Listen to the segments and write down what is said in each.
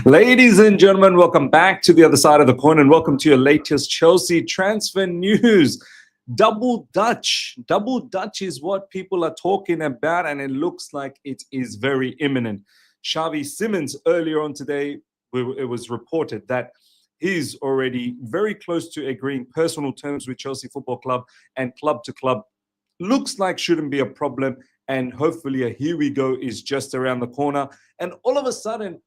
Ladies and gentlemen, welcome back to the other side of the coin and welcome to your latest Chelsea transfer news. Double Dutch. Double Dutch is what people are talking about, and it looks like it is very imminent. Shavei Simmons, earlier on today, it was reported that he's already very close to agreeing personal terms with Chelsea Football Club, and club to club looks like shouldn't be a problem. And hopefully a here we go is just around the corner. And all of a sudden,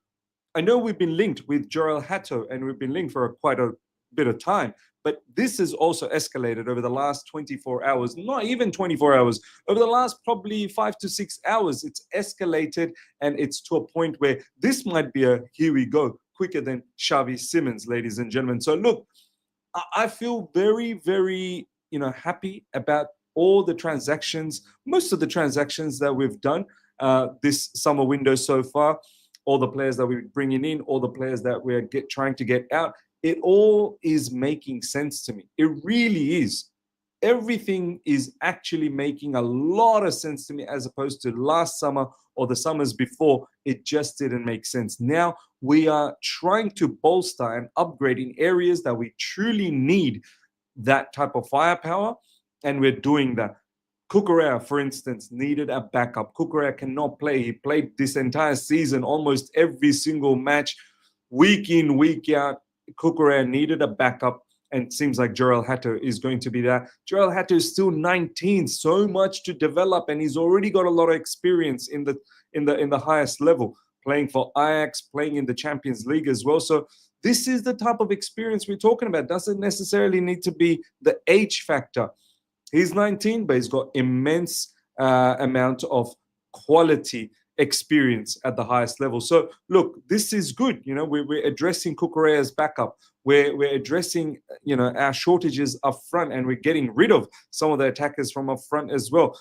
I know we've been linked with Jorrel Hato, and we've been linked for quite a bit of time. But this has also escalated over the last 24 hours, not even 24 hours, over the last probably 5 to 6 hours. It's escalated, and it's to a point where this might be a here we go quicker than Shavei Simmons, ladies and gentlemen. So look, I feel very, very, happy about all the transactions, most of the transactions that we've done this summer window so far, all the players that we're bringing in, all the players that we're trying to get out. It all is making sense to me. It really is. Everything is actually making a lot of sense to me, as opposed to last summer or the summers before. It just didn't make sense. Now we are trying to bolster and upgrade in areas that we truly need that type of firepower, and we're doing that. Cucurella, for instance, needed a backup. Cucurella cannot play. He played this entire season, almost every single match, week in, week out. Cucurella needed a backup, and it seems like Jorrel Hato is going to be that. Jorrel Hato is still 19, so much to develop, and he's already got a lot of experience in the highest level, playing for Ajax, playing in the Champions League as well. So this is the type of experience we're talking about. Doesn't necessarily need to be the age factor. He's 19, but he's got immense amount of quality experience at the highest level. So look, this is good. We're addressing Cucurella's backup. We're addressing our shortages up front, and we're getting rid of some of the attackers from up front as well.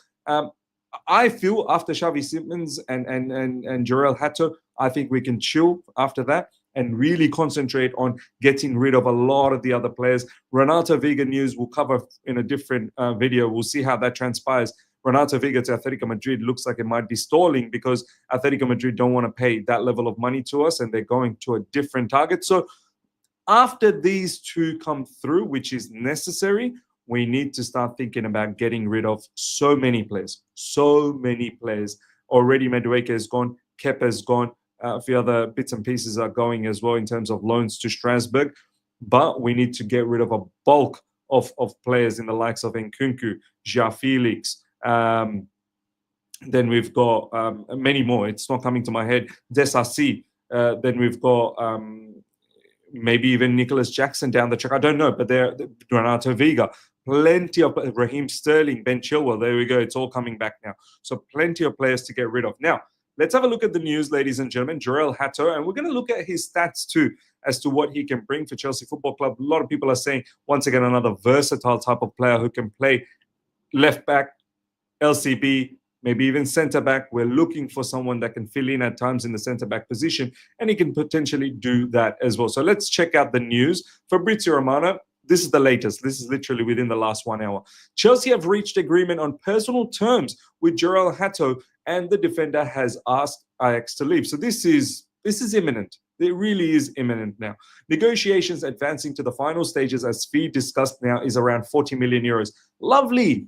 I feel after Shavei Simmons and Jorrel Hato, I think we can chill after that and really concentrate on getting rid of a lot of the other players. Renato Vega news we'll cover in a different video. We'll see how that transpires. Renato Vega to Atletico Madrid looks like it might be stalling, because Atletico Madrid don't want to pay that level of money to us, and they're going to a different target. So after these two come through, which is necessary, we need to start thinking about getting rid of so many players. So many players. Already Madueke is gone. Kepa is gone. A few other bits and pieces are going as well in terms of loans to Strasbourg. But we need to get rid of a bulk of players in the likes of Nkunku, João Felix. Then we've got many more. It's not coming to my head. Desassi. Then we've got maybe even Nicholas Jackson down the track. I don't know, but they're Renato Vega. Plenty of Raheem Sterling, Ben Chilwell. There we go. It's all coming back now. So plenty of players to get rid of. Now, let's have a look at the news, ladies and gentlemen. Jorrel Hato, and we're going to look at his stats too, as to what he can bring for Chelsea Football Club. A lot of people are saying, once again, another versatile type of player who can play left back, LCB, maybe even centre back. We're looking for someone that can fill in at times in the centre back position, and he can potentially do that as well. So let's check out the news. Fabrizio Romano, this is the latest. This is literally within the last 1 hour. Chelsea have reached agreement on personal terms with Jorrel Hato, and the defender has asked Ajax to leave. So this is imminent. It really is imminent now. Negotiations advancing to the final stages, as fee discussed now, is around 40 million euros. Lovely.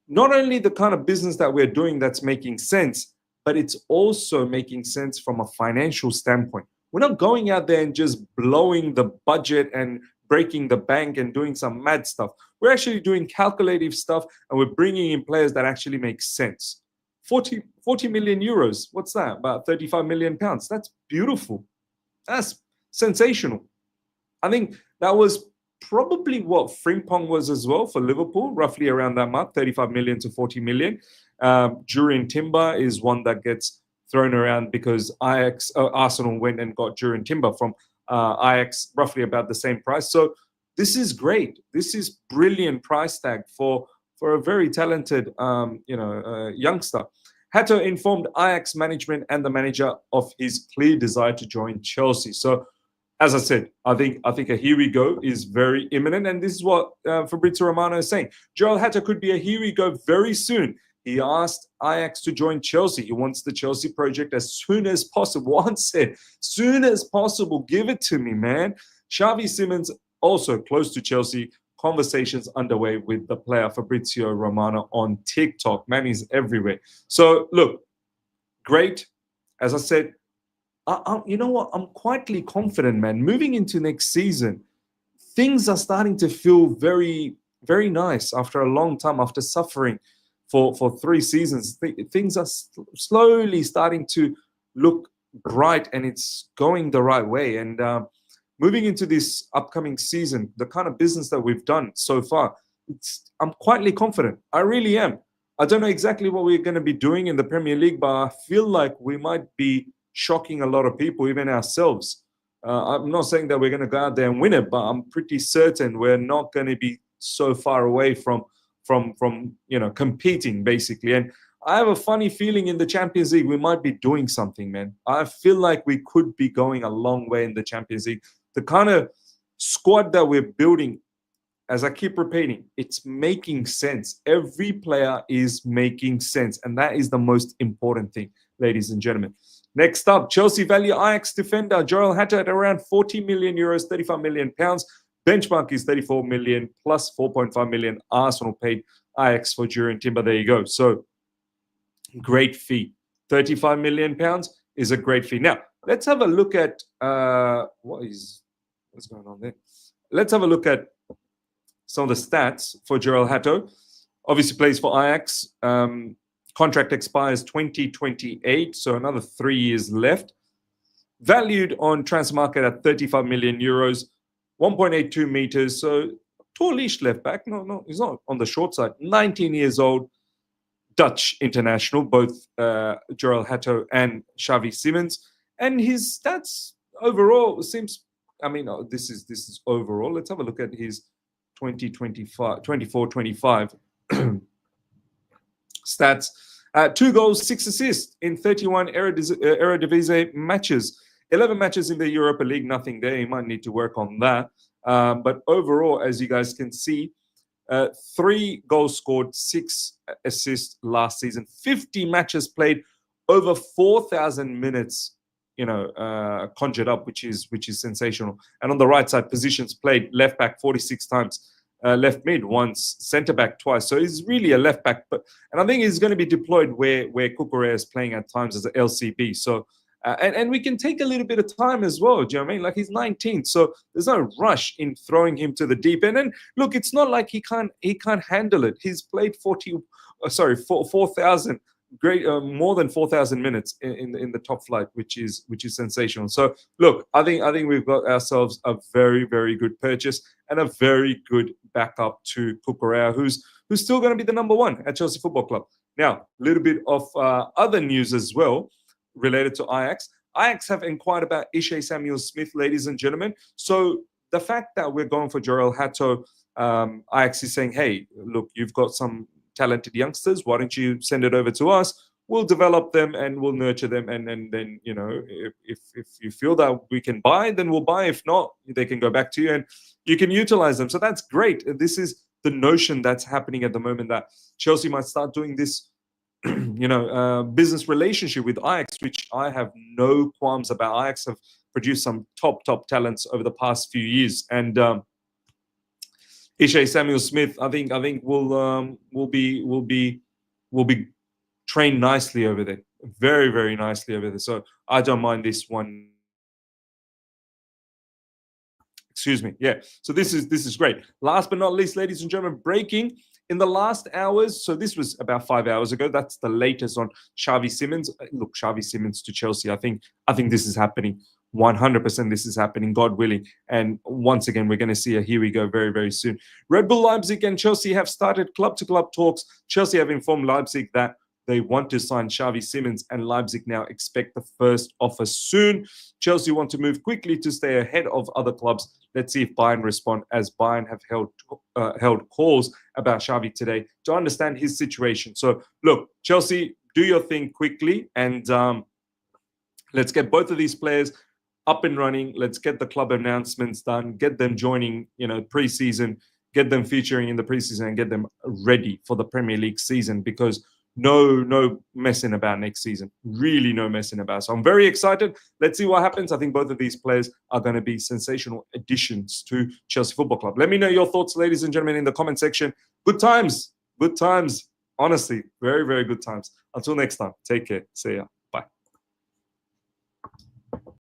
Not only the kind of business that we're doing that's making sense, but it's also making sense from a financial standpoint. We're not going out there and just blowing the budget and breaking the bank and doing some mad stuff. We're actually doing calculative stuff, and we're bringing in players that actually make sense. 40 million euros. What's that? About 35 million pounds. That's beautiful. That's sensational. I think that was probably what Frimpong was as well for Liverpool, roughly around that mark, 35 million to 40 million. Jurrien Timber is one that gets thrown around because Arsenal went and got Jurrien Timber from Ajax, roughly about the same price. So this is great. This is brilliant price tag for a very talented youngster. Hato informed Ajax management and the manager of his clear desire to join Chelsea. So, as I said, I think a here we go is very imminent, and this is what Fabrizio Romano is saying. Jorrel Hato could be a here we go very soon. He asked Ajax to join Chelsea. He wants the Chelsea project as soon as possible. Wants it soon as possible. Give it to me, man. Shavei Simmons also close to Chelsea. Conversations underway with the player Fabrizio Romano on TikTok. Man, he's everywhere. So look, great. As I said, you know what? I'm quietly confident, man. Moving into next season, things are starting to feel very, very nice after a long time, after suffering for 3 seasons. Things are slowly starting to look bright, and it's going the right way. And moving into this upcoming season, the kind of business that we've done so far, I'm quietly confident. I really am. I don't know exactly what we're going to be doing in the Premier League, but I feel like we might be shocking a lot of people, even ourselves. I'm not saying that we're going to go out there and win it, but I'm pretty certain we're not going to be so far away from competing, basically. And I have a funny feeling in the Champions League we might be doing something, man. I feel like we could be going a long way in the Champions League. The kind of squad that we're building, as I keep repeating, it's making sense. Every player is making sense, and that is the most important thing, ladies and gentlemen. Next up, Chelsea value Ajax defender Jorrel Hato at around 40 million euros, 35 million pounds. Benchmark is 34 million plus 4.5 million. Arsenal paid Ajax for Jurriën Timber. There you go. So great fee. 35 million pounds is a great fee. Now, let's have a look at what's going on there. Let's have a look at some of the stats for Jorrel Hato. Obviously plays for Ajax. Contract expires 2028, so another 3 years left. Valued on transfer market at 35 million euros, 1.82 meters, so tallish left back. No, he's not on the short side. 19 years old, Dutch international, both Jorrel Hato and Shavei Simmons. And his stats overall seems, this is overall. Let's have a look at his 24-25 stats. 2 goals, 6 assists in 31 Eredivisie matches. 11 matches in the Europa League, nothing there. He might need to work on that. But overall, as you guys can see, 3 goals scored, 6 assists last season. 50 matches played, over 4,000 minutes, conjured up, which is sensational. And on the right side, positions played: left back 46 times. Left mid once, centre back twice. So he's really a left back, and I think he's going to be deployed where Cucurella is playing at times as an LCB. So and we can take a little bit of time as well. Do you know what I mean? Like, he's 19, so there's no rush in throwing him to the deep end. And look, it's not like he can't handle it. He's played 4,000. More than 4,000 minutes in the top flight, which is sensational. So look, I think we've got ourselves a very, very good purchase and a very good backup to Cucurella, who's still going to be the number 1 at Chelsea Football Club. Now, a little bit of other news as well related to Ajax. Ajax have inquired about Xavi Samuel-Smith, ladies and gentlemen. So the fact that we're going for Jorrel Hato, Ajax is saying, hey, look, you've got some talented youngsters, why don't you send it over to us? We'll develop them and we'll nurture them, and then if you feel that we can buy, then we'll buy. If not, they can go back to you and you can utilize them. So that's great. This is the notion that's happening at the moment, that Chelsea might start doing this business relationship with Ajax, which I have no qualms about. Ajax have produced some top talents over the past few years, and Xavi Samuel-Smith, I think will be trained nicely over there, very, very nicely over there. So I don't mind this one. Excuse me. Yeah. So this is great. Last but not least, ladies and gentlemen, breaking in the last hours. So this was about 5 hours ago. That's the latest on Shavei Simmons. Look, Shavei Simmons to Chelsea. I think this is happening. 100% this is happening, God willing. And once again, we're going to see a here we go very, very soon. Red Bull Leipzig and Chelsea have started club-to-club talks. Chelsea have informed Leipzig that they want to sign Shavei Simmons, and Leipzig now expect the first offer soon. Chelsea want to move quickly to stay ahead of other clubs. Let's see if Bayern respond, as Bayern have held calls about Xavi today to understand his situation. So look, Chelsea, do your thing quickly, and let's get both of these players up and running. Let's get the club announcements done, get them joining, preseason, get them featuring in the preseason, and get them ready for the Premier League season. Because no messing about next season. Really no messing about. So I'm very excited. Let's see what happens. I think both of these players are going to be sensational additions to Chelsea Football Club. Let me know your thoughts, ladies and gentlemen, in the comment section. Good times. Good times. Honestly, very, very good times. Until next time, take care. See ya.